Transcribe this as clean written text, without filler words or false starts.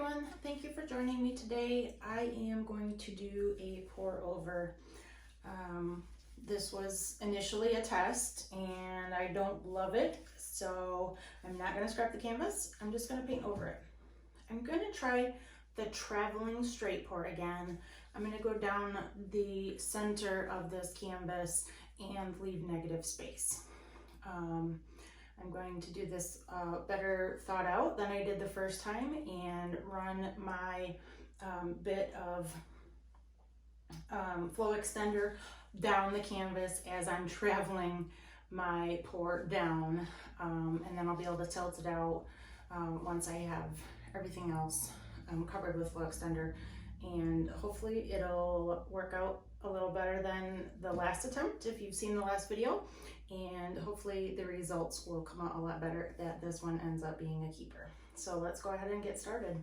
everyone, thank you for joining me today. I am going to do a pour over. This was initially a test and I don't love it, so I'm not going to scrap the canvas. I'm just going to paint over it. I'm going to try the traveling straight pour again. I'm going to go down the center of this canvas and leave negative space. I'm going to do this better thought out than I did the first time and run my bit of flow extender down the canvas as I'm traveling my pour down, and then I'll be able to tilt it out once I have everything else covered with flow extender, and hopefully it'll work out a little better than the last attempt if you've seen the last video, and hopefully the results will come out a lot better, that this one ends up being a keeper. So let's go ahead and get started.